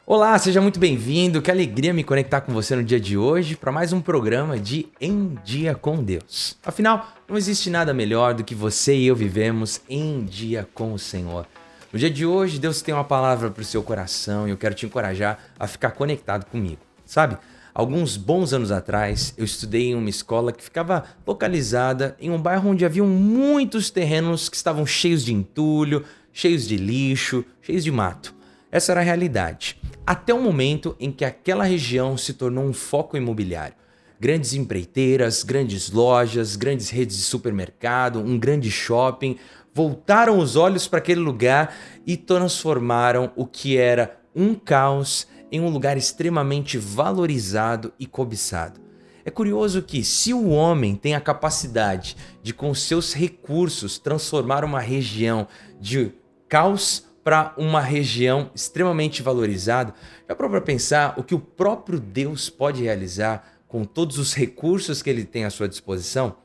Olá, seja muito bem-vindo. Que alegria me conectar com você no dia de hoje para mais um programa de Em Dia com Deus. Afinal, não existe nada melhor do que você e eu vivemos em dia com o Senhor. No dia de hoje, Deus tem uma palavra para o seu coração e eu quero te encorajar a ficar conectado comigo. Sabe, alguns bons anos atrás, eu estudei em uma escola que ficava localizada em um bairro onde haviam muitos terrenos que estavam cheios de entulho, cheios de lixo, cheios de mato. Essa era a realidade. Até o momento em que aquela região se tornou um foco imobiliário. Grandes empreiteiras, grandes lojas, grandes redes de supermercado, um grande shopping, voltaram os olhos para aquele lugar e transformaram o que era um caos em um lugar extremamente valorizado e cobiçado. É curioso que, se o homem tem a capacidade de, com seus recursos, transformar uma região de caos para uma região extremamente valorizada, já parou para pensar o que o próprio Deus pode realizar com todos os recursos que ele tem à sua disposição?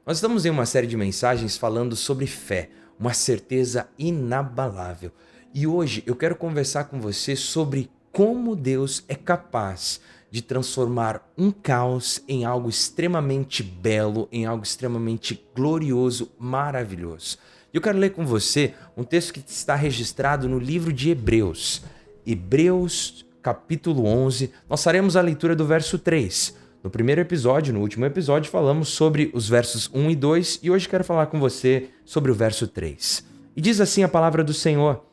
Nós estamos em uma série de mensagens falando sobre fé, uma certeza inabalável. E hoje eu quero conversar com você sobre como Deus é capaz de transformar um caos em algo extremamente belo, em algo extremamente glorioso, maravilhoso. E eu quero ler com você um texto que está registrado no livro de Hebreus. Hebreus, capítulo 11. Nós faremos a leitura do verso 3. No primeiro episódio, no último episódio, falamos sobre os versos 1 e 2 e hoje quero falar com você sobre o verso 3. E diz assim a palavra do Senhor: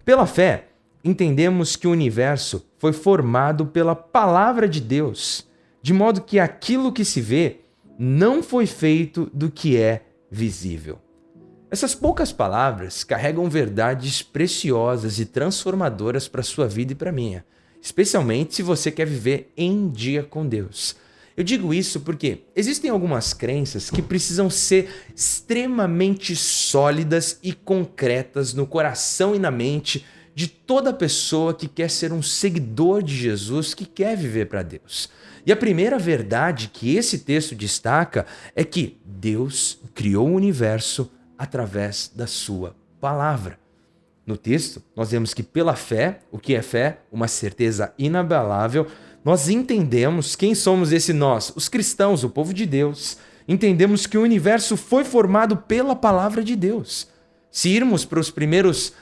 pela fé, entendemos que o universo foi formado pela palavra de Deus, de modo que aquilo que se vê não foi feito do que é visível. Essas poucas palavras carregam verdades preciosas e transformadoras para a sua vida e para a minha, especialmente se você quer viver em dia com Deus. Eu digo isso porque existem algumas crenças que precisam ser extremamente sólidas e concretas no coração e na mente de toda pessoa que quer ser um seguidor de Jesus, que quer viver para Deus. E a primeira verdade que esse texto destaca é que Deus criou o universo através da sua palavra. No texto, nós vemos que pela fé, o que é fé? Uma certeza inabalável. Nós entendemos quem somos esse nós, os cristãos, o povo de Deus. Entendemos que o universo foi formado pela palavra de Deus. Se irmos para os primeiros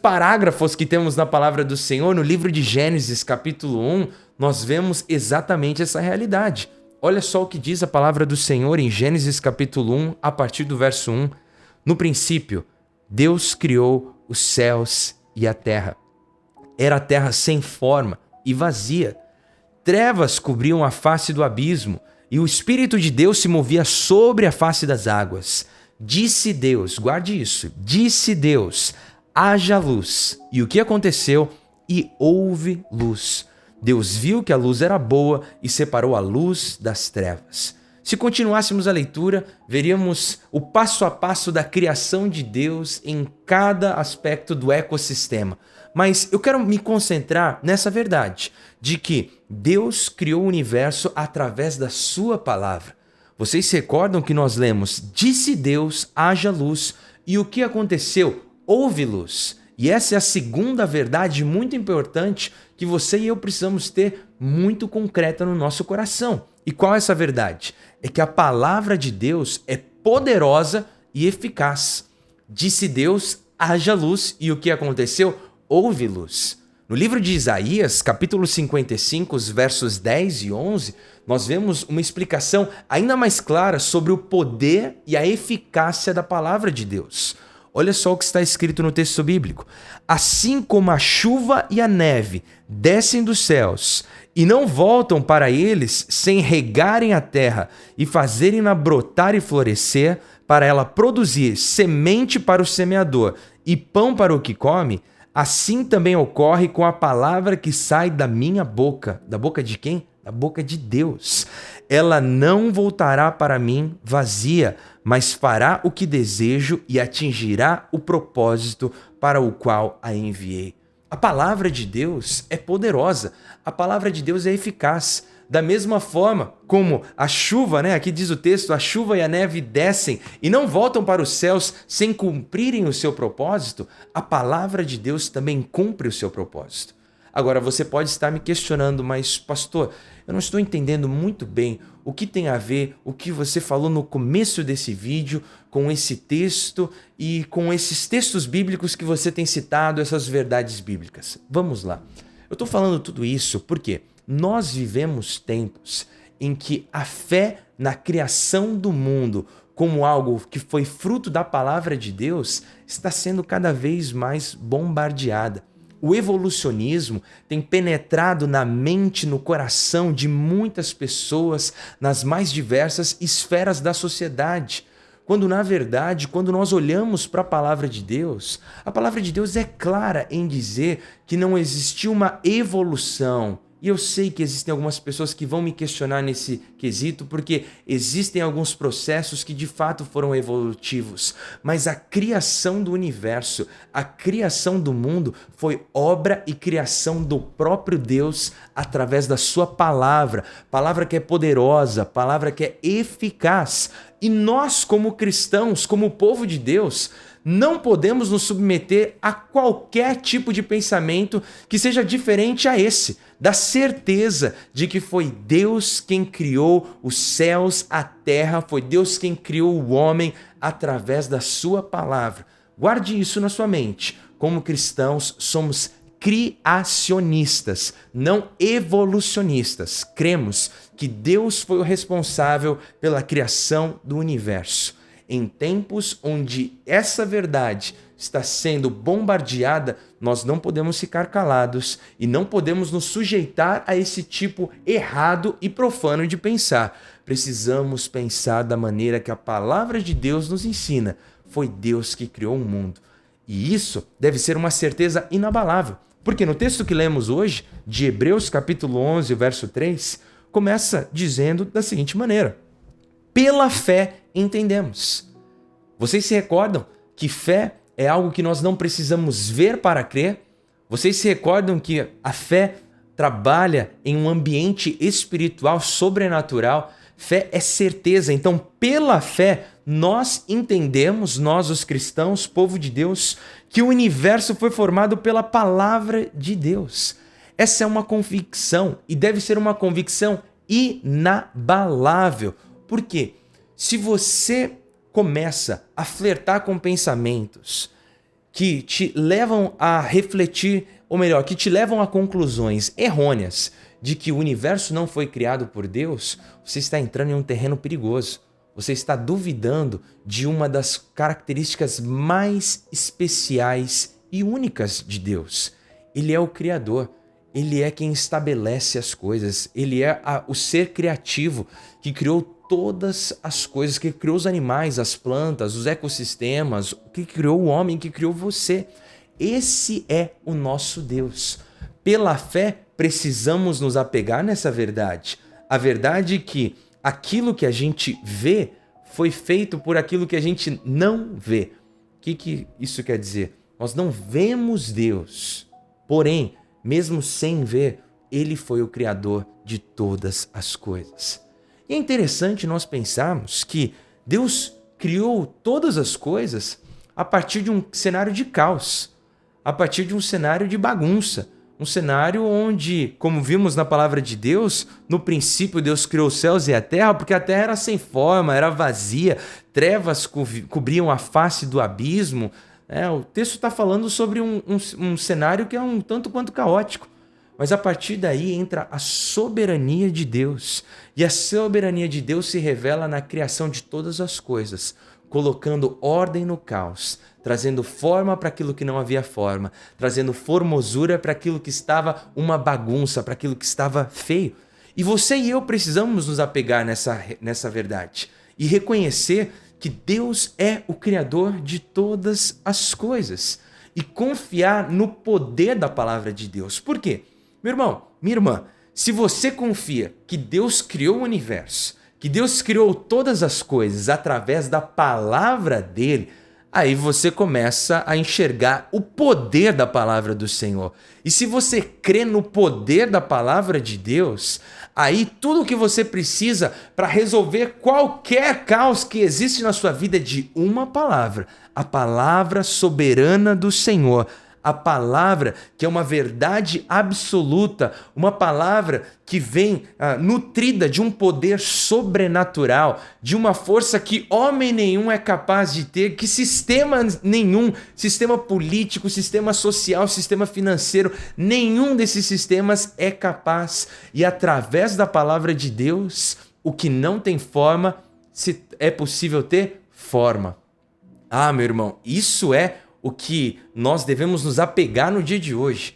parágrafos que temos na palavra do Senhor, no livro de Gênesis, capítulo 1, nós vemos exatamente essa realidade. Olha só o que diz a palavra do Senhor em Gênesis, capítulo 1, a partir do verso 1. No princípio, Deus criou os céus e a terra. Era a terra sem forma e vazia. Trevas cobriam a face do abismo, e o Espírito de Deus se movia sobre a face das águas. Disse Deus, guarde isso, disse Deus: haja luz. E o que aconteceu? E houve luz. Deus viu que a luz era boa e separou a luz das trevas. Se continuássemos a leitura, veríamos o passo a passo da criação de Deus em cada aspecto do ecossistema. Mas eu quero me concentrar nessa verdade, de que Deus criou o universo através da sua palavra. Vocês se recordam que nós lemos: disse Deus, haja luz, e o que aconteceu? Houve luz. E essa é a segunda verdade muito importante que você e eu precisamos ter muito concreta no nosso coração. E qual é essa verdade? É que a palavra de Deus é poderosa e eficaz. Disse Deus, haja luz, e o que aconteceu? Houve luz. No livro de Isaías, capítulo 55, os versos 10 e 11, nós vemos uma explicação ainda mais clara sobre o poder e a eficácia da palavra de Deus. Olha só o que está escrito no texto bíblico. Assim como a chuva e a neve descem dos céus e não voltam para eles sem regarem a terra e fazerem-na brotar e florescer, para ela produzir semente para o semeador e pão para o que come, assim também ocorre com a palavra que sai da minha boca. Da boca de quem? Da boca de Deus. Ela não voltará para mim vazia, mas fará o que desejo e atingirá o propósito para o qual a enviei. A palavra de Deus é poderosa, a palavra de Deus é eficaz. Da mesma forma como a chuva, aqui diz o texto, a chuva e a neve descem e não voltam para os céus sem cumprirem o seu propósito, a palavra de Deus também cumpre o seu propósito. Agora, você pode estar me questionando, mas pastor, eu não estou entendendo muito bem o que tem a ver o que você falou no começo desse vídeo com esse texto e com esses textos bíblicos que você tem citado, essas verdades bíblicas. Vamos lá. Eu estou falando tudo isso porque nós vivemos tempos em que a fé na criação do mundo como algo que foi fruto da palavra de Deus está sendo cada vez mais bombardeada. O evolucionismo tem penetrado na mente, no coração de muitas pessoas nas mais diversas esferas da sociedade. Quando, na verdade, quando nós olhamos para a palavra de Deus é clara em dizer que não existiu uma evolução. E eu sei que existem algumas pessoas que vão me questionar nesse quesito, porque existem alguns processos que de fato foram evolutivos. Mas a criação do universo, a criação do mundo foi obra e criação do próprio Deus através da sua palavra. Palavra que é poderosa, palavra que é eficaz. E nós, como cristãos, como povo de Deus, não podemos nos submeter a qualquer tipo de pensamento que seja diferente a esse, da certeza de que foi Deus quem criou os céus, a terra, foi Deus quem criou o homem através da sua palavra. Guarde isso na sua mente. Como cristãos, somos criacionistas, não evolucionistas. Cremos que Deus foi o responsável pela criação do universo. Em tempos onde essa verdade está sendo bombardeada, nós não podemos ficar calados e não podemos nos sujeitar a esse tipo errado e profano de pensar. Precisamos pensar da maneira que a palavra de Deus nos ensina. Foi Deus que criou o mundo. E isso deve ser uma certeza inabalável, porque no texto que lemos hoje, de Hebreus capítulo 11, verso 3, começa dizendo da seguinte maneira: pela fé entendemos. Vocês se recordam que fé é algo que nós não precisamos ver para crer? Vocês se recordam que a fé trabalha em um ambiente espiritual sobrenatural? Fé é certeza. Então, pela fé, nós entendemos, nós os cristãos, povo de Deus, que o universo foi formado pela palavra de Deus. Essa é uma convicção e deve ser uma convicção inabalável. Por quê? Se você começa a flertar com pensamentos que te levam a refletir, ou melhor, que te levam a conclusões errôneas de que o universo não foi criado por Deus, você está entrando em um terreno perigoso. Você está duvidando de uma das características mais especiais e únicas de Deus. Ele é o Criador. Ele é quem estabelece as coisas. Ele é o ser criativo que criou todas as coisas, que criou os animais, as plantas, os ecossistemas, que criou o homem, que criou você. Esse é o nosso Deus. Pela fé, precisamos nos apegar nessa verdade. A verdade que aquilo que a gente vê foi feito por aquilo que a gente não vê. O que isso quer dizer? Nós não vemos Deus, porém, mesmo sem ver, Ele foi o Criador de todas as coisas. E é interessante nós pensarmos que Deus criou todas as coisas a partir de um cenário de caos, a partir de um cenário de bagunça, um cenário onde, como vimos na palavra de Deus, no princípio Deus criou os céus e a terra, porque a terra era sem forma, era vazia, trevas cobriam a face do abismo. O texto está falando sobre um cenário que é um tanto quanto caótico. Mas a partir daí entra a soberania de Deus. E a soberania de Deus se revela na criação de todas as coisas, colocando ordem no caos, trazendo forma para aquilo que não havia forma, trazendo formosura para aquilo que estava uma bagunça, para aquilo que estava feio. E você e eu precisamos nos apegar nessa verdade e reconhecer que Deus é o Criador de todas as coisas e confiar no poder da palavra de Deus. Por quê? Meu irmão, minha irmã, se você confia que Deus criou o universo, que Deus criou todas as coisas através da palavra dele, aí você começa a enxergar o poder da palavra do Senhor. E se você crê no poder da palavra de Deus, aí tudo o que você precisa para resolver qualquer caos que existe na sua vida é de uma palavra, a palavra soberana do Senhor, a palavra que é uma verdade absoluta, uma palavra que vem nutrida de um poder sobrenatural, de uma força que homem nenhum é capaz de ter, que sistema nenhum, sistema político, sistema social, sistema financeiro, nenhum desses sistemas é capaz. E através da palavra de Deus, o que não tem forma, se é possível ter forma. Ah, meu irmão, isso é o que nós devemos nos apegar no dia de hoje.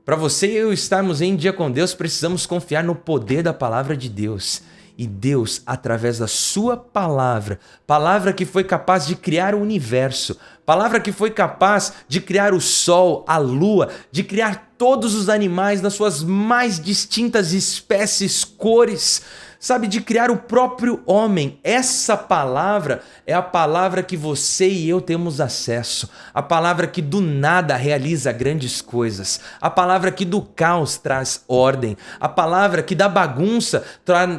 Para você e eu estarmos em dia com Deus, precisamos confiar no poder da palavra de Deus. E Deus, através da sua palavra, palavra que foi capaz de criar o universo, palavra que foi capaz de criar o sol, a lua, de criar todos os animais nas suas mais distintas espécies, cores, sabe, de criar o próprio homem. Essa palavra é a palavra que você e eu temos acesso, a palavra que do nada realiza grandes coisas, a palavra que do caos traz ordem, a palavra que da bagunça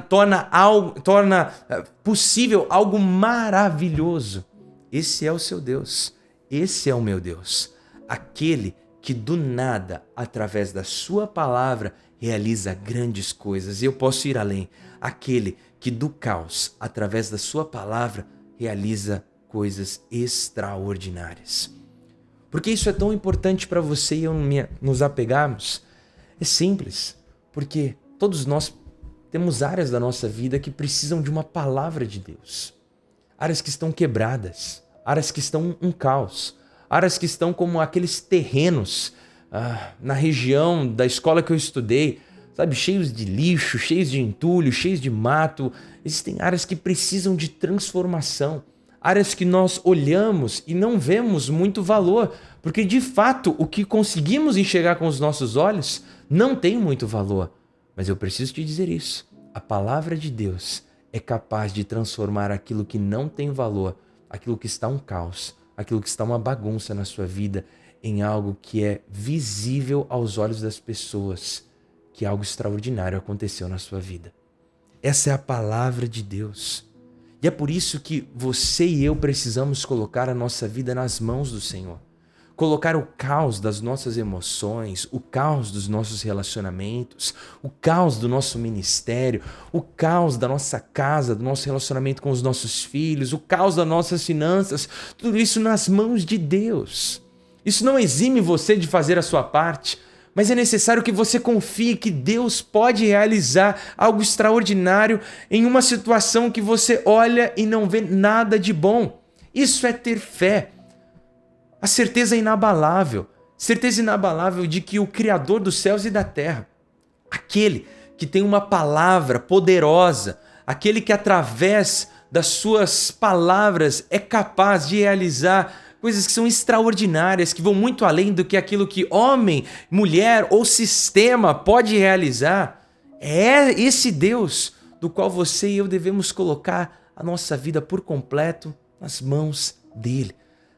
torna possível algo maravilhoso. Esse é o seu Deus, esse é o meu Deus, aquele que do nada, através da sua palavra, realiza grandes coisas. E eu posso ir além, aquele que do caos, através da sua palavra, realiza coisas extraordinárias. Por que isso é tão importante para você e eu nos apegarmos? É simples, porque todos nós temos áreas da nossa vida que precisam de uma palavra de Deus. Áreas que estão quebradas, áreas que estão um caos, áreas que estão como aqueles terrenos na região da escola que eu estudei, sabe, cheios de lixo, cheios de entulho, cheios de mato. Existem áreas que precisam de transformação, áreas que nós olhamos e não vemos muito valor, porque de fato o que conseguimos enxergar com os nossos olhos não tem muito valor. Mas eu preciso te dizer isso, a palavra de Deus é capaz de transformar aquilo que não tem valor, aquilo que está um caos, aquilo que está uma bagunça na sua vida, em algo que é visível aos olhos das pessoas, que algo extraordinário aconteceu na sua vida. Essa é a palavra de Deus. E é por isso que você e eu precisamos colocar a nossa vida nas mãos do Senhor. Colocar o caos das nossas emoções, o caos dos nossos relacionamentos, o caos do nosso ministério, o caos da nossa casa, do nosso relacionamento com os nossos filhos, o caos das nossas finanças, tudo isso nas mãos de Deus. Isso não exime você de fazer a sua parte, mas é necessário que você confie que Deus pode realizar algo extraordinário em uma situação que você olha e não vê nada de bom. Isso é ter fé. A certeza inabalável de que o Criador dos céus e da terra, aquele que tem uma palavra poderosa, aquele que através das suas palavras é capaz de realizar coisas que são extraordinárias, que vão muito além do que aquilo que homem, mulher ou sistema pode realizar. É esse Deus do qual você e eu devemos colocar a nossa vida por completo nas mãos dele,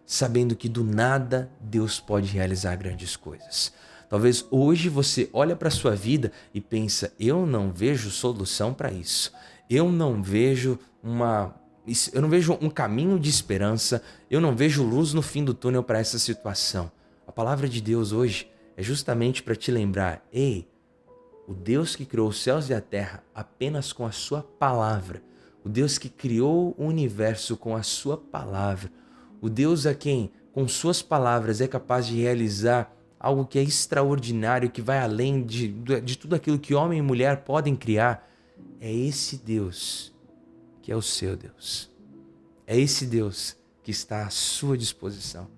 sabendo que do nada Deus pode realizar grandes coisas. Talvez hoje você olha para a sua vida e pensa, eu não vejo solução para isso. Eu não vejo um caminho de esperança, eu não vejo luz no fim do túnel para essa situação. A palavra de Deus hoje é justamente para te lembrar, ei, o Deus que criou os céus e a terra apenas com a sua palavra, o Deus que criou o universo com a sua palavra, o Deus a quem, com suas palavras, é capaz de realizar algo que é extraordinário, que vai além de tudo aquilo que homem e mulher podem criar, é esse Deus que é o seu Deus. É esse Deus que está à sua disposição.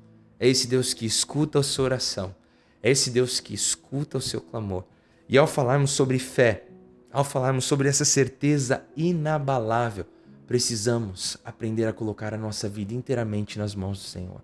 É esse Deus que escuta a sua oração. É esse Deus que escuta o seu clamor. E ao falarmos sobre fé, ao falarmos sobre essa certeza inabalável, precisamos aprender a colocar a nossa vida inteiramente nas mãos do Senhor.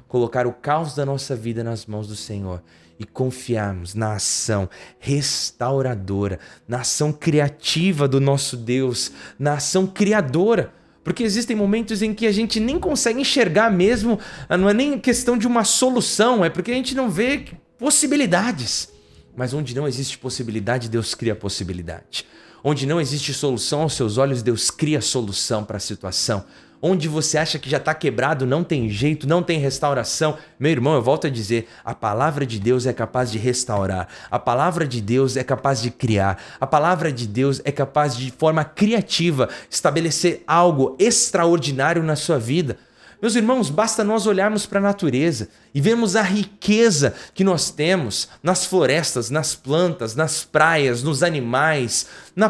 Colocar o caos da nossa vida nas mãos do Senhor e confiarmos na ação restauradora, na ação criativa do nosso Deus, na ação criadora. Porque existem momentos em que a gente nem consegue enxergar mesmo, não é nem questão de uma solução, é porque a gente não vê possibilidades. Mas onde não existe possibilidade, Deus cria possibilidade. Onde não existe solução aos seus olhos, Deus cria solução para a situação. onde você acha que já está quebrado, não tem jeito, não tem restauração. Meu irmão, eu volto a dizer, a palavra de Deus é capaz de restaurar, a palavra de Deus é capaz de criar, a palavra de Deus é capaz de forma criativa estabelecer algo extraordinário na sua vida. Meus irmãos, basta nós olharmos para a natureza e vemos a riqueza que nós temos nas florestas, nas plantas, nas praias, nos animais,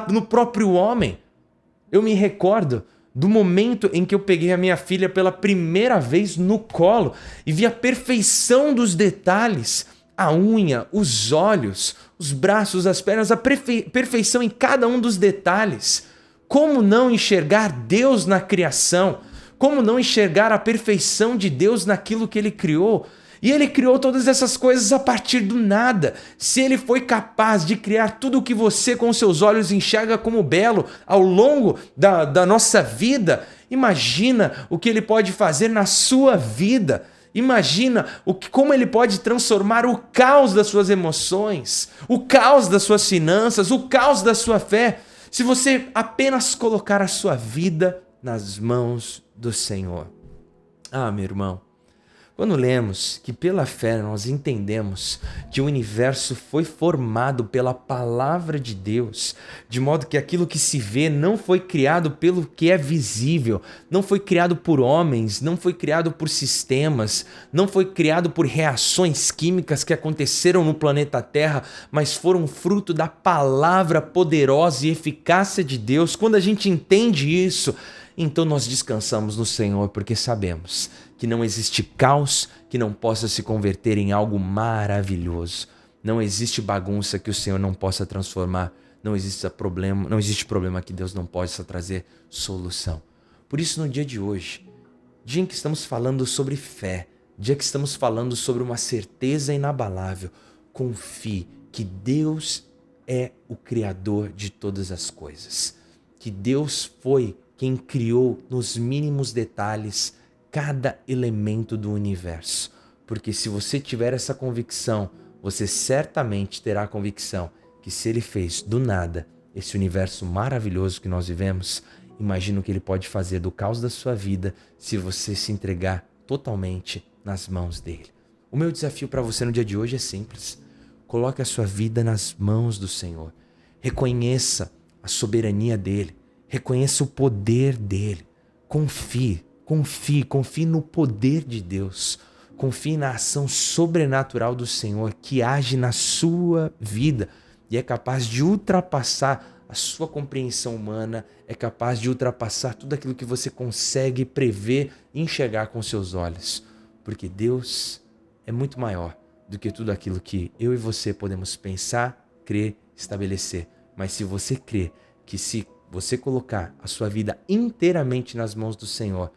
no próprio homem. Eu me recordo do momento em que eu peguei a minha filha pela primeira vez no colo e vi a perfeição dos detalhes, a unha, os olhos, os braços, as pernas, a perfeição em cada um dos detalhes. Como não enxergar Deus na criação? Como não enxergar a perfeição de Deus naquilo que Ele criou? E Ele criou todas essas coisas a partir do nada. Se Ele foi capaz de criar tudo o que você com seus olhos enxerga como belo ao longo da nossa vida, imagina o que Ele pode fazer na sua vida. Imagina como Ele pode transformar o caos das suas emoções, o caos das suas finanças, o caos da sua fé, se você apenas colocar a sua vida nas mãos do Senhor. Ah, meu irmão, quando lemos que pela fé nós entendemos que o universo foi formado pela palavra de Deus, de modo que aquilo que se vê não foi criado pelo que é visível, não foi criado por homens, não foi criado por sistemas, não foi criado por reações químicas que aconteceram no planeta Terra, mas foram fruto da palavra poderosa e eficácia de Deus. Quando a gente entende isso, então nós descansamos no Senhor, porque sabemos que não existe caos que não possa se converter em algo maravilhoso. Não existe bagunça que o Senhor não possa transformar. Não existe problema que Deus não possa trazer solução. Por isso, no dia de hoje, dia em que estamos falando sobre fé, dia que estamos falando sobre uma certeza inabalável, confie que Deus é o Criador de todas as coisas. Que Deus foi quem criou nos mínimos detalhes cada elemento do universo. Porque se você tiver essa convicção, você certamente terá a convicção que se Ele fez do nada esse universo maravilhoso que nós vivemos, imagina o que Ele pode fazer do caos da sua vida se você se entregar totalmente nas mãos dEle. O meu desafio para você no dia de hoje é simples. Coloque a sua vida nas mãos do Senhor. Reconheça a soberania dEle. Reconheça o poder dEle. Confie no poder de Deus. Confie na ação sobrenatural do Senhor que age na sua vida e é capaz de ultrapassar a sua compreensão humana, é capaz de ultrapassar tudo aquilo que você consegue prever e enxergar com seus olhos. Porque Deus é muito maior do que tudo aquilo que eu e você podemos pensar, crer, estabelecer. Mas se você crer que se você colocar a sua vida inteiramente nas mãos do Senhor,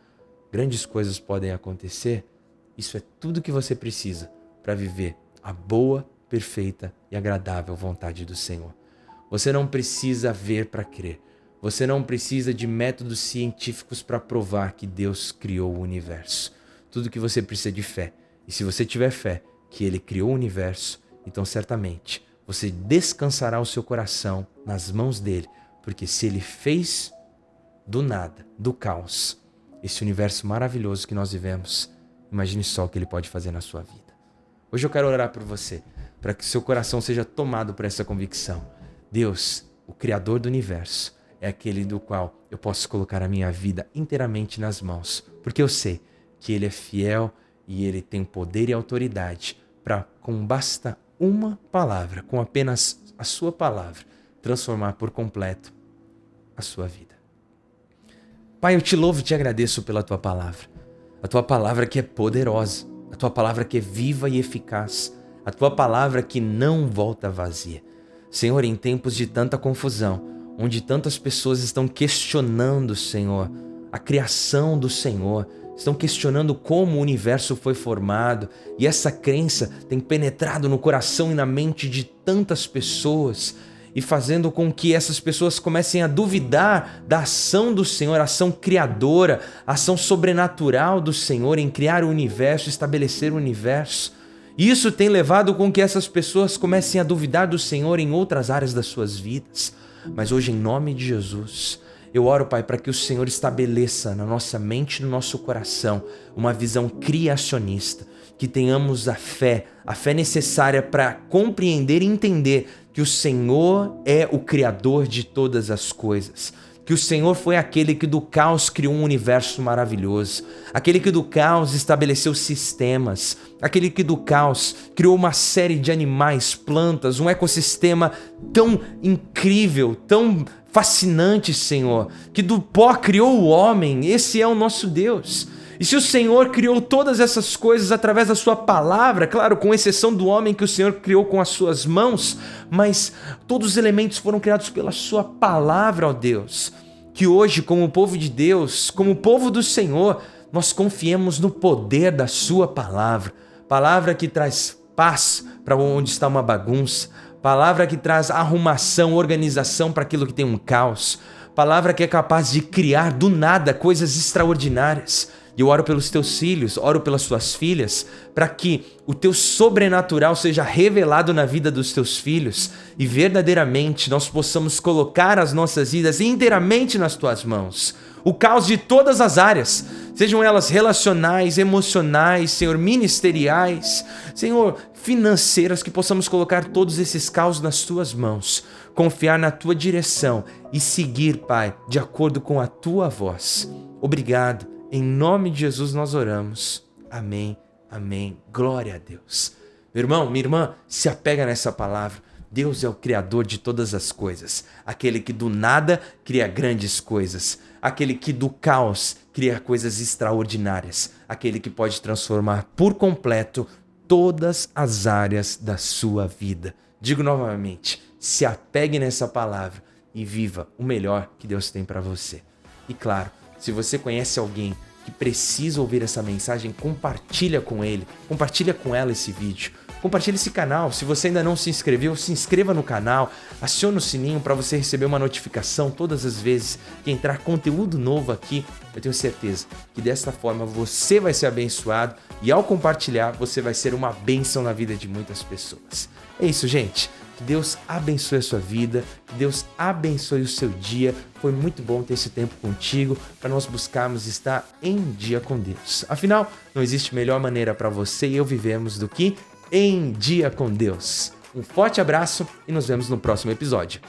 grandes coisas podem acontecer. Isso é tudo que você precisa para viver a boa, perfeita e agradável vontade do Senhor. Você não precisa ver para crer. Você não precisa de métodos científicos para provar que Deus criou o universo. Tudo que você precisa é de fé. E se você tiver fé que Ele criou o universo, então certamente você descansará o seu coração nas mãos dEle. Porque se Ele fez do nada, do caos, esse universo maravilhoso que nós vivemos, imagine só o que Ele pode fazer na sua vida. Hoje eu quero orar por você, para que seu coração seja tomado por essa convicção. Deus, o Criador do universo, é aquele do qual eu posso colocar a minha vida inteiramente nas mãos, porque eu sei que Ele é fiel e Ele tem poder e autoridade para, com basta uma palavra, com apenas a sua palavra, transformar por completo a sua vida. Pai, eu te louvo e te agradeço pela tua palavra. A tua palavra que é poderosa, a tua palavra que é viva e eficaz, a tua palavra que não volta vazia. Senhor, em tempos de tanta confusão, onde tantas pessoas estão questionando, Senhor, a criação do Senhor, estão questionando como o universo foi formado, e essa crença tem penetrado no coração e na mente de tantas pessoas, e fazendo com que essas pessoas comecem a duvidar da ação do Senhor, a ação criadora, a ação sobrenatural do Senhor em criar o universo, estabelecer o universo. E isso tem levado com que essas pessoas comecem a duvidar do Senhor em outras áreas das suas vidas. Mas hoje, em nome de Jesus, Eu oro, Pai, para que o Senhor estabeleça na nossa mente e no nosso coração uma visão criacionista, que tenhamos a fé necessária para compreender e entender que o Senhor é o Criador de todas as coisas, que o Senhor foi aquele que do caos criou um universo maravilhoso, aquele que do caos estabeleceu sistemas, aquele que do caos criou uma série de animais, plantas, um ecossistema tão incrível, tão fascinante, Senhor, que do pó criou o homem. Esse é o nosso Deus. E se o Senhor criou todas essas coisas através da sua palavra, claro, com exceção do homem que o Senhor criou com as suas mãos, mas todos os elementos foram criados pela sua palavra, ó Deus. Que hoje, como povo de Deus, como povo do Senhor, nós confiemos no poder da sua palavra. Palavra que traz paz para onde está uma bagunça. Palavra que traz arrumação, organização para aquilo que tem um caos. Palavra que é capaz de criar do nada coisas extraordinárias. E eu oro pelos teus filhos, oro pelas tuas filhas, para que o teu sobrenatural seja revelado na vida dos teus filhos e verdadeiramente nós possamos colocar as nossas vidas inteiramente nas tuas mãos. O caos de todas as áreas, sejam elas relacionais, emocionais, Senhor, ministeriais, Senhor, financeiras, que possamos colocar todos esses caos nas tuas mãos, confiar na tua direção e seguir, Pai, de acordo com a tua voz. Obrigado. Em nome de Jesus nós oramos. Amém, amém. Glória a Deus. Meu irmão, minha irmã, se apega nessa palavra. Deus é o Criador de todas as coisas. Aquele que do nada cria grandes coisas. Aquele que do caos cria coisas extraordinárias. Aquele que pode transformar por completo todas as áreas da sua vida. Digo novamente, se apegue nessa palavra e viva o melhor que Deus tem para você. E claro, se você conhece alguém que precisa ouvir essa mensagem, compartilha com ele, compartilha com ela esse vídeo, compartilha esse canal. Se você ainda não se inscreveu, se inscreva no canal, acione o sininho para você receber uma notificação todas as vezes que entrar conteúdo novo aqui. Eu tenho certeza que desta forma você vai ser abençoado e ao compartilhar você vai ser uma bênção na vida de muitas pessoas. É isso, gente. Que Deus abençoe a sua vida, que Deus abençoe o seu dia. Foi muito bom ter esse tempo contigo para nós buscarmos estar em dia com Deus. Afinal, não existe melhor maneira para você e eu vivermos do que em dia com Deus. Um forte abraço e nos vemos no próximo episódio.